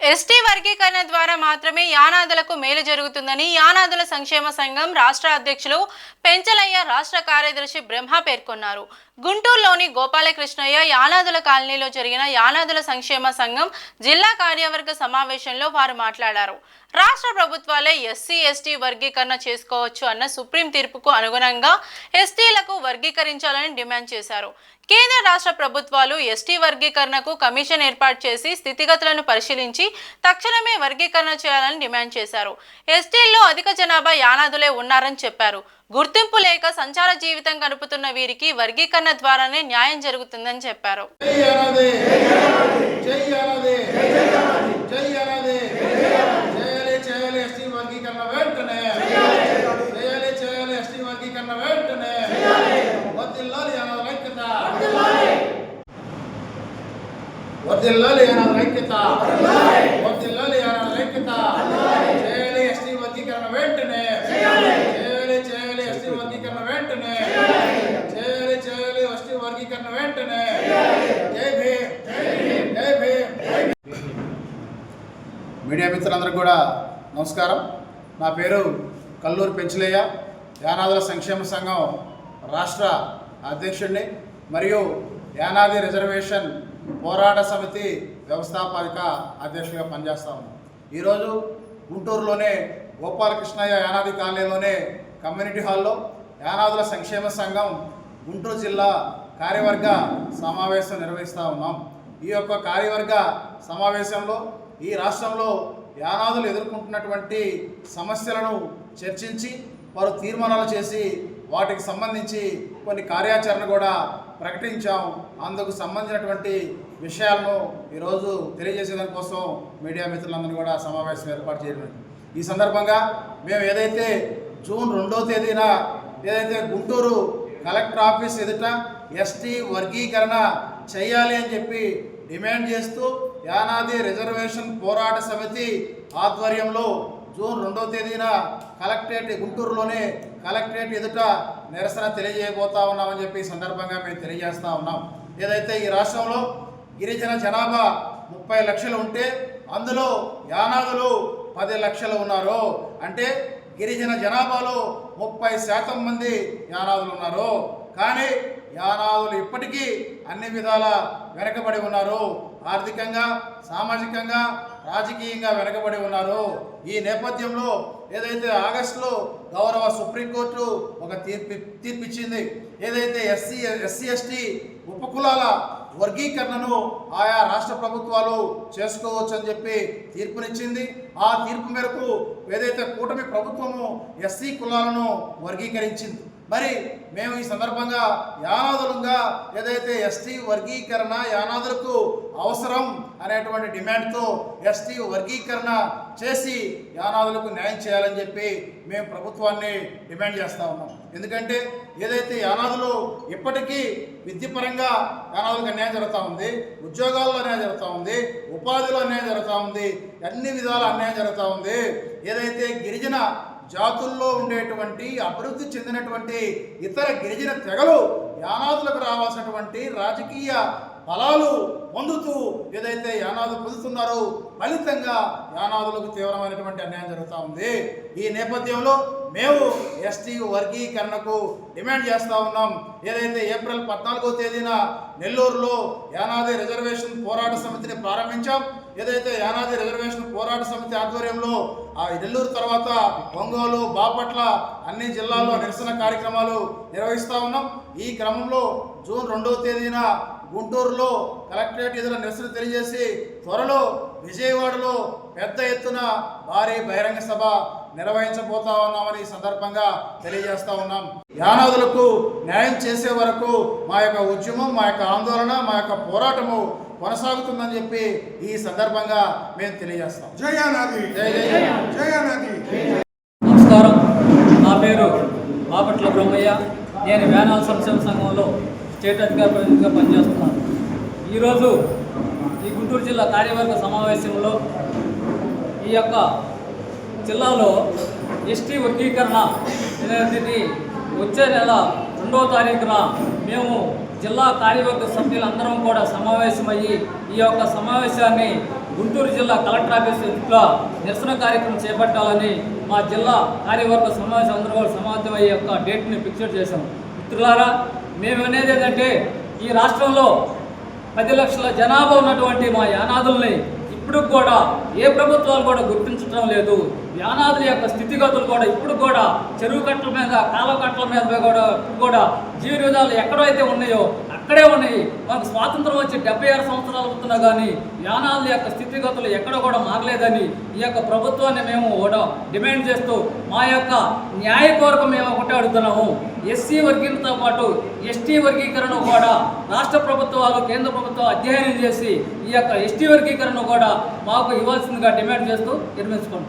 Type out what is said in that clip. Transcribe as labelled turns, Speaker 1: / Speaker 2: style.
Speaker 1: ST వర్గీకరణ ద్వారా మాత్రమే యానాదులకు మేలు జరుగుతుందని యానాదుల సంక్షేమ సంఘం రాష్ట్ర అధ్యక్షులు పెంచలయ్య రాష్ట్ర కార్యదర్శి బ్రహ్మ పేర్కొన్నారు. గుంటూరులోని గోపాలకృష్ణయ్య యానాదుల కాలనీలో జరిగిన యానాదుల సంక్షేమ సంఘం జిల్లా కార్యవర్గ సమావేశంలో వారు మాట్లాడారు. రాష్ట్ర ప్రభుత్వాలే ఎస్సీ ఎస్టీ వర్గీకరణ చేసుకోవచ్చు అన్న సుప్రీం తీర్పుకు అనుగుణంగా ఎస్టీలకు వర్గీకరించాలని డిమాండ్ చేశారు. కేంద్ర రాష్ట్ర ప్రభుత్వాలు ఎస్టీ వర్గీకరణకు కమిషన్ ఏర్పాటు చేసి స్థితిగతులను పరిశీలించి తక్షణమే వర్గీకరణ చేయాలని డిమాండ్ చేశారు. ఎస్టీల్లో అధిక జనాభా యానాదులే ఉన్నారని చెప్పారు. గుర్తింపు లేక సంచార జీవితం గడుపుతున్న వీరికి వర్గీకరణ ద్వారానే న్యాయం జరుగుతుందని చెప్పారు.
Speaker 2: వర్ధిల్లాలి యానాదుల ఐక్యత, వర్ధిల్లాలి యానాదుల ఐక్యత. చేయాలి ఎస్టీ వర్గీకరణ వెంటనే, చేయాలి ఎస్టీ వర్గీకరణ వెంటనే, చేయాలి ఎస్టీ వర్గీకరణ వెంటనే. జై భీమ్, జై భీమ్. మీడియా మిత్రులందరికీ కూడా నమస్కారం. నా పేరు కల్లూరు పెంచలయ్య, యానాదుల సంక్షేమ సంఘం రాష్ట్ర అధ్యక్షుడిని మరియు యానాది రిజర్వేషన్ పోరాట సమితి వ్యవస్థాపక అధ్యక్షుడిగా పనిచేస్తా ఉన్నాం. ఈరోజు గుంటూరులోనే గోపాలకృష్ణయ్య యానాది కాలనీలోనే కమ్యూనిటీ హాల్లో యానాదుల సంక్షేమ సంఘం గుంటూరు జిల్లా కార్యవర్గ సమావేశం నిర్వహిస్తూ ఉన్నాం. ఈ యొక్క కార్యవర్గ సమావేశంలో ఈ రాష్ట్రంలో యానాదులు ఎదుర్కొంటున్నటువంటి సమస్యలను చర్చించి వారు తీర్మానాలు చేసి వాటికి సంబంధించి కొన్ని కార్యాచరణ కూడా ప్రకటించాం. అందుకు సంబంధించినటువంటి విషయాలను ఈరోజు తెలియజేసేదాని కోసం మీడియా మిత్రులందరూ కూడా సమావేశం ఏర్పాటు చేయడం. ఈ సందర్భంగా మేము ఏదైతే జూన్ 2వ తేదీన ఏదైతే గుంటూరు కలెక్టర్ ఆఫీస్ ఎదుట ఎస్టీ వర్గీకరణ చేయాలి అని చెప్పి డిమాండ్ చేస్తూ యానాది రిజర్వేషన్ పోరాట సమితి ఆధ్వర్యంలో జూన్ 2వ తేదీన గుంటూరులోనే కలెక్టరేట్ ఎదుట నిరసన తెలియజేయబోతా ఉన్నామని చెప్పి ఈ సందర్భంగా మేము తెలియజేస్తూ ఉన్నాం. ఏదైతే ఈ రాష్ట్రంలో గిరిజన జనాభా 30 లక్షలు ఉంటే అందులో యానాదులు 10 లక్షలు ఉన్నారు. అంటే గిరిజన జనాభాలో 30% మంది యానాదులు ఉన్నారు. కానీ యానాదులు ఇప్పటికీ అన్ని విధాల వెనకబడి ఉన్నారు. ఆర్థికంగా, సామాజికంగా, రాజకీయంగా వెనకబడి ఉన్నారు. ఈ నేపథ్యంలో ఏదైతే ఆగస్టులో గౌరవ సుప్రీంకోర్టు ఒక తీర్పిచ్చింది. ఏదైతే ఎస్సీ ఎస్టీ ఉపకులాల వర్గీకరణను ఆయా రాష్ట్ర ప్రభుత్వాలు చేసుకోవచ్చు అని చెప్పి తీర్పునిచ్చింది. ఆ తీర్పు మేరకు ఏదైతే కూటమి ప్రభుత్వము ఎస్సీ కులాలను వర్గీకరించింది. మరి మేము ఈ సందర్భంగా యానాదులుగా ఏదైతే ఎస్టీ వర్గీకరణ యానాదులకు అవసరం అనేటువంటి డిమాండ్తో ఎస్టీ వర్గీకరణ చేసి యానాదులకు న్యాయం చేయాలని చెప్పి మేము ప్రభుత్వాన్ని డిమాండ్ చేస్తూ ఉన్నాం. ఎందుకంటే ఏదైతే యానాదులు ఇప్పటికీ విద్యపరంగా యానాదులకు అన్యాయం జరుగుతూ ఉంది, ఉద్యోగాల్లో అన్యాయం జరుగుతూ ఉంది, ఉపాధిలో అన్యాయం జరుగుతూ ఉంది, అన్ని విధాల అన్యాయం జరుగుతూ ఉంది. ఏదైతే గిరిజన జాతుల్లో ఉండేటువంటి అభివృద్ధి చెందినటువంటి ఇతర గిరిజన తెగలు యానాదులకు రావాల్సినటువంటి రాజకీయ ఫలాలు పొందుతూ ఏదైతే యానాదులు పొందుతున్నారో ఫలితంగా యానాదులకు తీవ్రమైనటువంటి అన్యాయం జరుగుతూ ఉంది. ఈ నేపథ్యంలో మేము ఎస్టీ వర్గీకరణకు డిమాండ్ చేస్తూ ఉన్నాం. ఏదైతే ఏప్రిల్ 14వ తేదీన నెల్లూరులో యానాది రిజర్వేషన్ పోరాట సమితిని ప్రారంభించాం. ఏదైతే యానాది రిజర్వేషన్ పోరాట సమితి ఆధ్వర్యంలో ఆ నెల్లూరు తర్వాత ఒంగోలు, బాపట్ల అన్ని జిల్లాల్లో నిరసన కార్యక్రమాలు నిర్వహిస్తూ ఉన్నాం. ఈ క్రమంలో జూన్ 2వ తేదీన గుంటూరులో కలెక్టరేట్ ఎదుట నిరసన తెలియజేసి త్వరలో విజయవాడలో పెద్ద ఎత్తున భారీ బహిరంగ సభ నిర్వహించబోతా ఉన్నామని ఈ సందర్భంగా తెలియజేస్తా ఉన్నాం. యానాదులకు న్యాయం చేసే వరకు మా యొక్క ఉద్యమం, మా యొక్క ఆందోళన, మా యొక్క పోరాటము కొనసాగుతుందని చెప్పి ఈ సందర్భంగా మేము తెలియజేస్తాం.
Speaker 3: జై యానాది,
Speaker 2: జై జై జై యానాది.
Speaker 4: నమస్కారం. నా పేరు బాపట్ల బ్రహ్మయ్య. నేను యానాదుల సంక్షేమ సంఘంలో స్టేట్ అధికార ప్రతినిధిగా పనిచేస్తున్నాను. ఈరోజు ఈ గుంటూరు జిల్లా కార్యవర్గ సమావేశంలో ఈ యొక్క జిల్లాలో ఎస్టీ వర్గీకరణ అనేది వచ్చే నెల 2వ తారీఖున మేము జిల్లా కార్యవర్గ సభ్యులందరం కూడా సమావేశమయ్యి ఈ యొక్క సమావేశాన్ని గుంటూరు జిల్లా కలెక్టర్ ఆఫీసులో నిరసన కార్యక్రమం చేపట్టాలని మా జిల్లా కార్యవర్గ సమావేశం అందరూ కూడా సమావేశమయ్యే యొక్క డేట్ని ఫిక్స్ చేశాం. మిత్రులారా, మేము అనేది ఏంటంటే ఈ రాష్ట్రంలో 10 లక్షల జనాభా ఉన్నటువంటి మా యానాదుల్ని ఇప్పుడు కూడా ఏ ప్రభుత్వాలు కూడా గుర్తించడం లేదు. యానాదుల యొక్క స్థితిగతులు కూడా ఇప్పుడు కూడా చెరువు కట్టల మీద, కాలువ కట్టల మీద కూడా జీవన విధాలు ఎక్కడైతే ఉన్నాయో అక్కడే ఉన్నాయి. మనకు స్వాతంత్రం వచ్చి 76 సంవత్సరాలు అవుతున్నా కానీ యానాదుల యొక్క స్థితిగతులు ఎక్కడ కూడా మారలేదని ఈ యొక్క ప్రభుత్వాన్ని మేము కూడా డిమాండ్ చేస్తూ మా యొక్క న్యాయ కోరిక మేము ఒకటే అడుగుతున్నాము. ఎస్సీ వర్గీకరణతో పాటు ఎస్టీ వర్గీకరణ కూడా రాష్ట్ర ప్రభుత్వాలు, కేంద్ర ప్రభుత్వం అధ్యయనం చేసి ఈ యొక్క ఎస్టీ వర్గీకరణ కూడా మాకు ఇవ్వాల్సిందిగా డిమాండ్ చేస్తూ నిర్మించుకుంటాం.